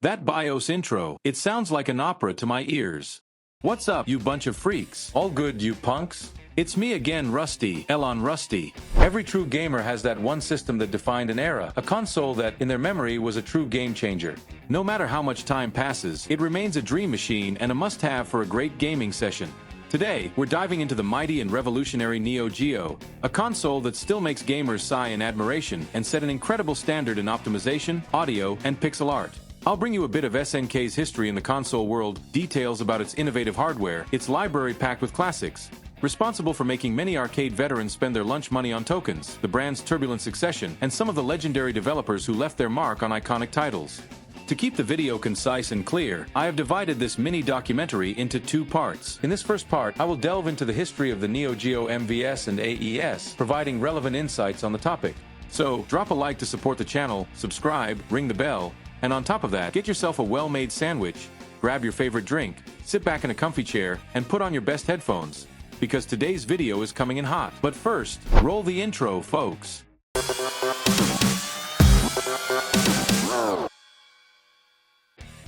That BIOS intro, it sounds like an opera to my ears. What's up, you bunch of freaks? All good, you punks? It's me again, Rusty, Elon Rusty. Every true gamer has that one system that defined an era, a console that, in their memory, was a true game changer. No matter how much time passes, it remains a dream machine and a must-have for a great gaming session. Today, we're diving into the mighty and revolutionary Neo Geo, a console that still makes gamers sigh in admiration and set an incredible standard in optimization, audio, and pixel art. I'll bring you a bit of SNK's history in the console world, details about its innovative hardware, its library packed with classics, responsible for making many arcade veterans spend their lunch money on tokens, the brand's turbulent succession, and some of the legendary developers who left their mark on iconic titles. To keep the video concise and clear, I have divided this mini documentary into two parts. In this first part, I will delve into the history of the Neo Geo MVS and AES, providing relevant insights on the topic. So, drop a like to support the channel, subscribe, ring the bell, and on top of that, get yourself a well-made sandwich, grab your favorite drink, sit back in a comfy chair, and put on your best headphones, because today's video is coming in hot. But first, roll the intro, folks.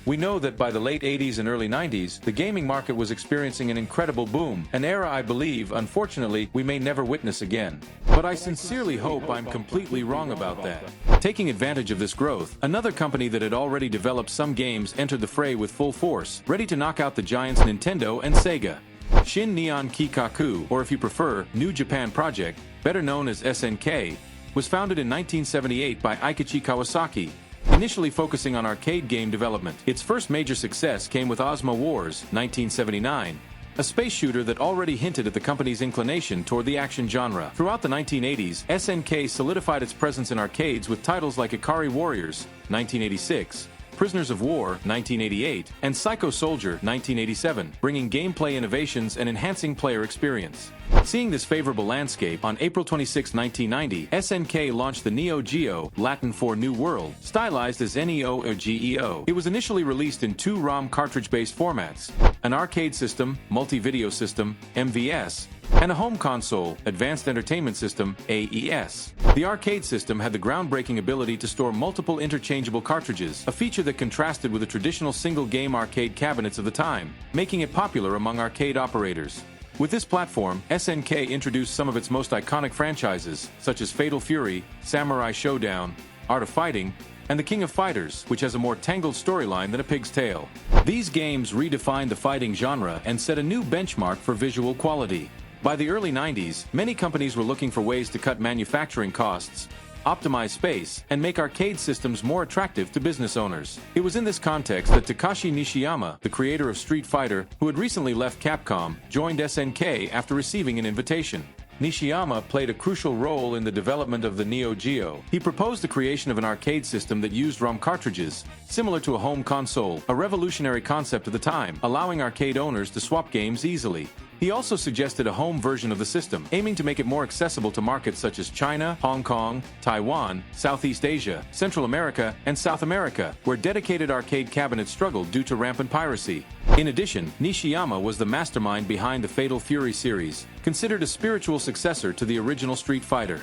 We know that by the late 80s and early 90s, the gaming market was experiencing an incredible boom, an era I believe, unfortunately, we may never witness again. But I sincerely hope I'm completely wrong about that. Taking advantage of this growth, another company that had already developed some games entered the fray with full force, ready to knock out the giants Nintendo and Sega. Shin Neon Kikaku, or if you prefer, New Japan Project, better known as SNK, was founded in 1978 by Eikichi Kawasaki, initially focusing on arcade game development. Its first major success came with Ozma Wars, 1979, a space shooter that already hinted at the company's inclination toward the action genre. Throughout the 1980s, SNK solidified its presence in arcades with titles like Ikari Warriors, 1986, Prisoners of War, 1988, and Psycho Soldier, 1987, bringing gameplay innovations and enhancing player experience. Seeing this favorable landscape, on April 26, 1990, SNK launched the Neo Geo, Latin for New World, stylized as Neo or Geo. It was initially released in two ROM cartridge-based formats, an arcade system, multi-video system, MVS, and a home console, Advanced Entertainment System, AES. The arcade system had the groundbreaking ability to store multiple interchangeable cartridges, a feature that contrasted with the traditional single-game arcade cabinets of the time, making it popular among arcade operators. With this platform, SNK introduced some of its most iconic franchises, such as Fatal Fury, Samurai Showdown, Art of Fighting, and The King of Fighters, which has a more tangled storyline than a pig's tail. These games redefined the fighting genre and set a new benchmark for visual quality. By the early 90s, many companies were looking for ways to cut manufacturing costs, optimize space, and make arcade systems more attractive to business owners. It was in this context that Takashi Nishiyama, the creator of Street Fighter, who had recently left Capcom, joined SNK after receiving an invitation. Nishiyama played a crucial role in the development of the Neo Geo. He proposed the creation of an arcade system that used ROM cartridges, similar to a home console, a revolutionary concept of the time, allowing arcade owners to swap games easily. He also suggested a home version of the system, aiming to make it more accessible to markets such as China, Hong Kong, Taiwan, Southeast Asia, Central America, and South America, where dedicated arcade cabinets struggled due to rampant piracy. In addition, Nishiyama was the mastermind behind the Fatal Fury series, considered a spiritual successor to the original Street Fighter.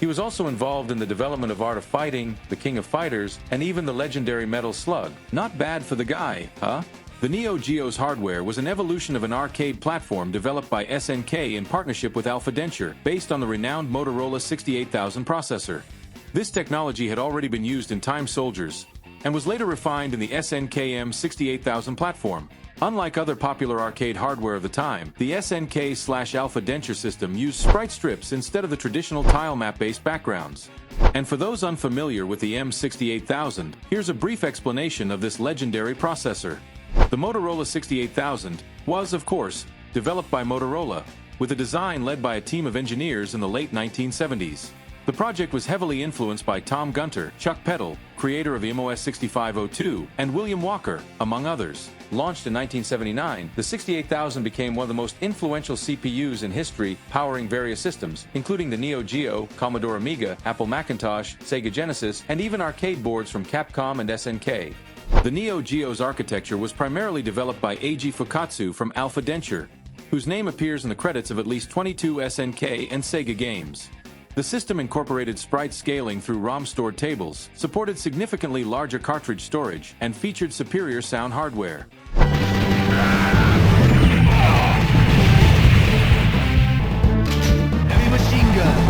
He was also involved in the development of Art of Fighting, The King of Fighters, and even the legendary Metal Slug. Not bad for the guy, huh? The Neo Geo's hardware was an evolution of an arcade platform developed by SNK in partnership with Alpha Denture, based on the renowned Motorola 68000 processor. This technology had already been used in Time Soldiers, and was later refined in the SNK M68000 platform. Unlike other popular arcade hardware of the time, the SNK/Alpha Denture system used sprite strips instead of the traditional tile map-based backgrounds. And for those unfamiliar with the M68000, here's a brief explanation of this legendary processor. The Motorola 68000 was, of course, developed by Motorola, with a design led by a team of engineers in the late 1970s. The project was heavily influenced by Tom Gunter, Chuck Peddle, creator of MOS 6502, and William Walker, among others. Launched in 1979, the 68000 became one of the most influential CPUs in history, powering various systems, including the Neo Geo, Commodore Amiga, Apple Macintosh, Sega Genesis, and even arcade boards from Capcom and SNK. The Neo Geo's architecture was primarily developed by Eiji Fukatsu from Alpha Denture, whose name appears in the credits of at least 22 SNK and Sega games. The system incorporated sprite scaling through ROM-stored tables, supported significantly larger cartridge storage, and featured superior sound hardware. Heavy machine gun.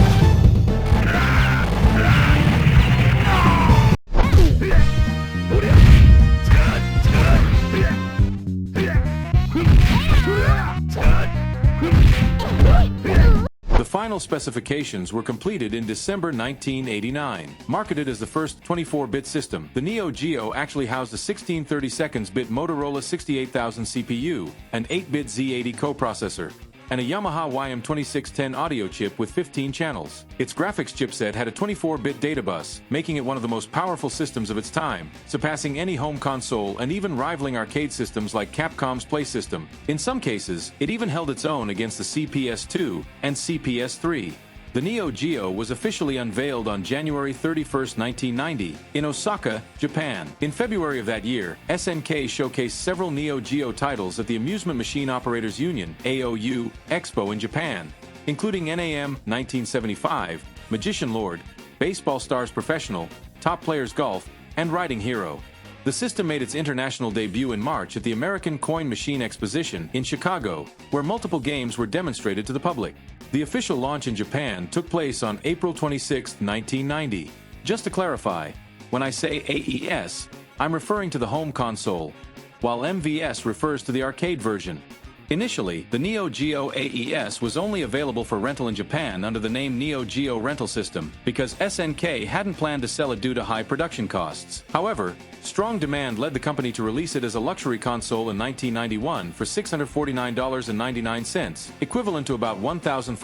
The final specifications were completed in December 1989. Marketed as the first 24-bit system, the Neo Geo actually housed a 1632-bit Motorola 68000 CPU, an 8-bit Z80 coprocessor, and a Yamaha YM2610 audio chip with 15 channels. Its graphics chipset had a 24-bit data bus, making it one of the most powerful systems of its time, surpassing any home console and even rivaling arcade systems like Capcom's Play System. In some cases, it even held its own against the CPS-2 and CPS-3. The Neo Geo was officially unveiled on January 31, 1990, in Osaka, Japan. In February of that year, SNK showcased several Neo Geo titles at the Amusement Machine Operators Union (AOU) Expo in Japan, including NAM 1975, Magician Lord, Baseball Stars Professional, Top Players Golf, and Riding Hero. The system made its international debut in March at the American Coin Machine Exposition in Chicago, where multiple games were demonstrated to the public. The official launch in Japan took place on April 26, 1990. Just to clarify, when I say AES, I'm referring to the home console, while MVS refers to the arcade version. Initially, the Neo Geo AES was only available for rental in Japan under the name Neo Geo Rental System because SNK hadn't planned to sell it due to high production costs. However, strong demand led the company to release it as a luxury console in 1991 for $649.99, equivalent to about $1,500 in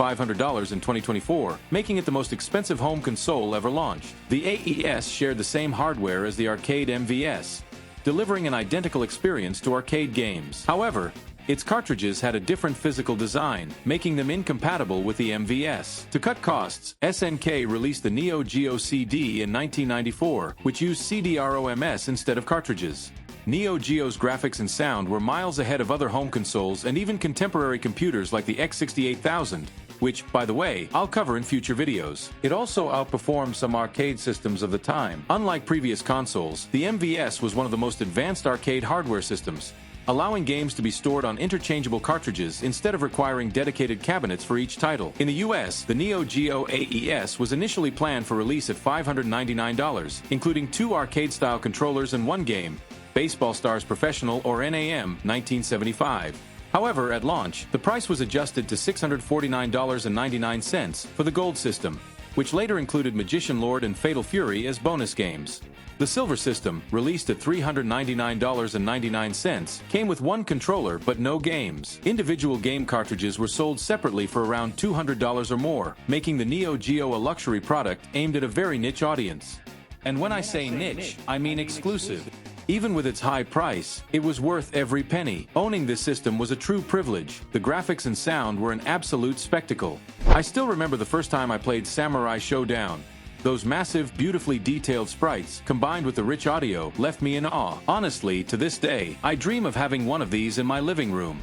2024, making it the most expensive home console ever launched. The AES shared the same hardware as the arcade MVS, delivering an identical experience to arcade games. However, its cartridges had a different physical design, making them incompatible with the MVS. To cut costs, SNK released the Neo Geo CD in 1994, which used CD-ROMs instead of cartridges. Neo Geo's graphics and sound were miles ahead of other home consoles and even contemporary computers like the X68000, which, by the way, I'll cover in future videos. It also outperformed some arcade systems of the time. Unlike previous consoles, the MVS was one of the most advanced arcade hardware systems, allowing games to be stored on interchangeable cartridges instead of requiring dedicated cabinets for each title. In the US, the Neo Geo AES was initially planned for release at $599, including 2 arcade-style controllers and 1 game, Baseball Stars Professional or NAM 1975. However, at launch, the price was adjusted to $649.99 for the Gold system, which later included Magician Lord and Fatal Fury as bonus games. The Silver system, released at $399.99, came with 1 controller but no games. Individual game cartridges were sold separately for around $200 or more, making the Neo Geo a luxury product aimed at a very niche audience. And when I say niche, I mean exclusive. Even with its high price, it was worth every penny. Owning this system was a true privilege. The graphics and sound were an absolute spectacle. I still remember the first time I played Samurai Showdown. Those massive, beautifully detailed sprites, combined with the rich audio, left me in awe. Honestly, to this day, I dream of having one of these in my living room.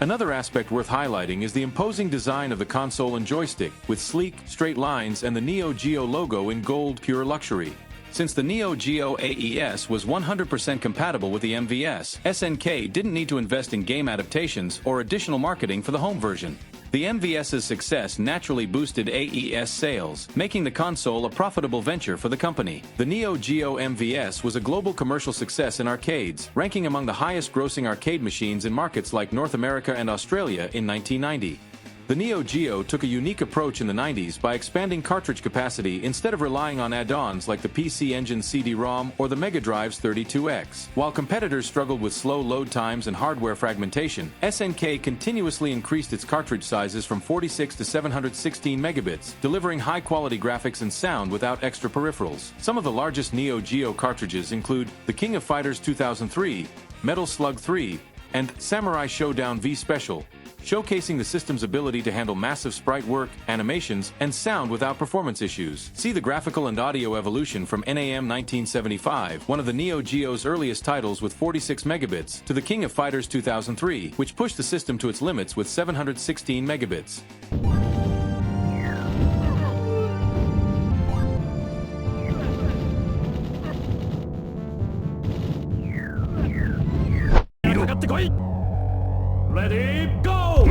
Another aspect worth highlighting is the imposing design of the console and joystick, with sleek, straight lines and the Neo Geo logo in gold pure luxury. Since the Neo Geo AES was 100% compatible with the MVS, SNK didn't need to invest in game adaptations or additional marketing for the home version. The MVS's success naturally boosted AES sales, making the console a profitable venture for the company. The Neo Geo MVS was a global commercial success in arcades, ranking among the highest-grossing arcade machines in markets like North America and Australia in 1990. The Neo Geo took a unique approach in the 90s by expanding cartridge capacity instead of relying on add-ons like the PC Engine CD-ROM or the Mega Drive's 32X. While competitors struggled with slow load times and hardware fragmentation, SNK continuously increased its cartridge sizes from 46 to 716 megabits, delivering high-quality graphics and sound without extra peripherals. Some of the largest Neo Geo cartridges include the King of Fighters 2003, Metal Slug 3, and Samurai Showdown V Special, showcasing the system's ability to handle massive sprite work, animations, and sound without performance issues. See the graphical and audio evolution from NAM 1975, one of the Neo Geo's earliest titles with 46 megabits, to the King of Fighters 2003, which pushed the system to its limits with 716 megabits. Ready, go!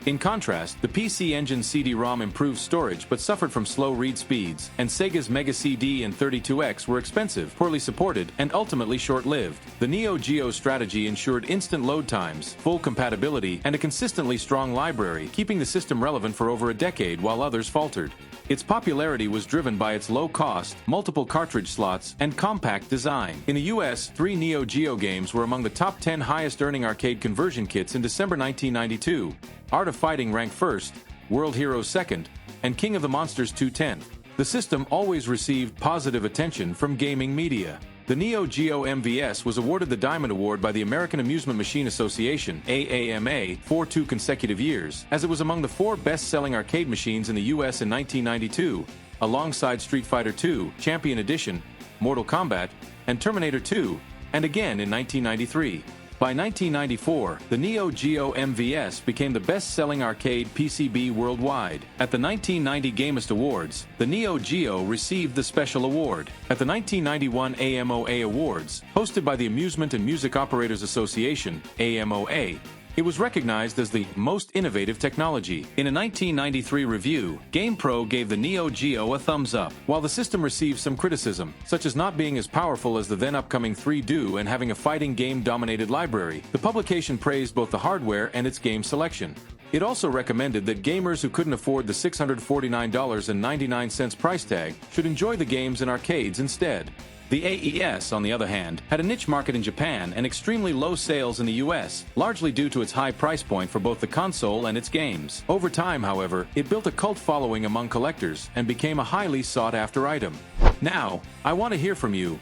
In contrast, the PC Engine CD-ROM improved storage but suffered from slow read speeds, and Sega's Mega CD and 32X were expensive, poorly supported, and ultimately short-lived. The Neo Geo strategy ensured instant load times, full compatibility, and a consistently strong library, keeping the system relevant for over a decade while others faltered. Its popularity was driven by its low cost, multiple cartridge slots, and compact design. In the US, 3 Neo Geo games were among the top 10 highest-earning arcade conversion kits in December 1992. Art of Fighting ranked first, World Heroes second, and King of the Monsters 2 10th. The system always received positive attention from gaming media. The Neo Geo MVS was awarded the Diamond Award by the American Amusement Machine Association, AAMA, for 2 consecutive years, as it was among the 4 best-selling arcade machines in the US in 1992, alongside Street Fighter II, Champion Edition, Mortal Kombat, and Terminator 2, and again in 1993. By 1994, the Neo Geo MVS became the best-selling arcade PCB worldwide. At the 1990 Gamest Awards, the Neo Geo received the Special Award. At the 1991 AMOA Awards, hosted by the Amusement and Music Operators Association, AMOA, it was recognized as the most innovative technology. In a 1993 review, GamePro gave the Neo Geo a thumbs up. While the system received some criticism, such as not being as powerful as the then-upcoming 3Do and having a fighting game-dominated library, the publication praised both the hardware and its game selection. It also recommended that gamers who couldn't afford the $649.99 price tag should enjoy the games in arcades instead. The AES, on the other hand, had a niche market in Japan and extremely low sales in the US, largely due to its high price point for both the console and its games. Over time, however, it built a cult following among collectors and became a highly sought-after item. Now, I want to hear from you.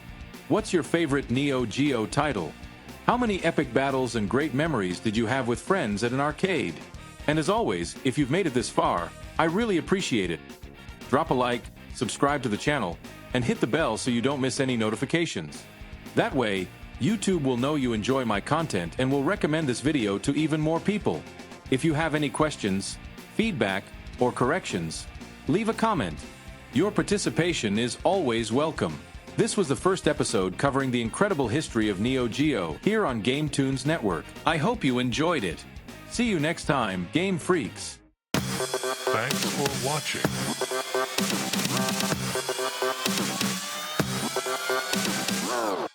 What's your favorite Neo Geo title? How many epic battles and great memories did you have with friends at an arcade? And as always, if you've made it this far, I really appreciate it. Drop a like, subscribe to the channel, and hit the bell so you don't miss any notifications. That way, YouTube will know you enjoy my content and will recommend this video to even more people. If you have any questions, feedback, or corrections, leave a comment. Your participation is always welcome. This was the first episode covering the incredible history of Neo Geo here on GameToons Network. I hope you enjoyed it. See you next time, Game Freaks. Thanks for watching. Wow.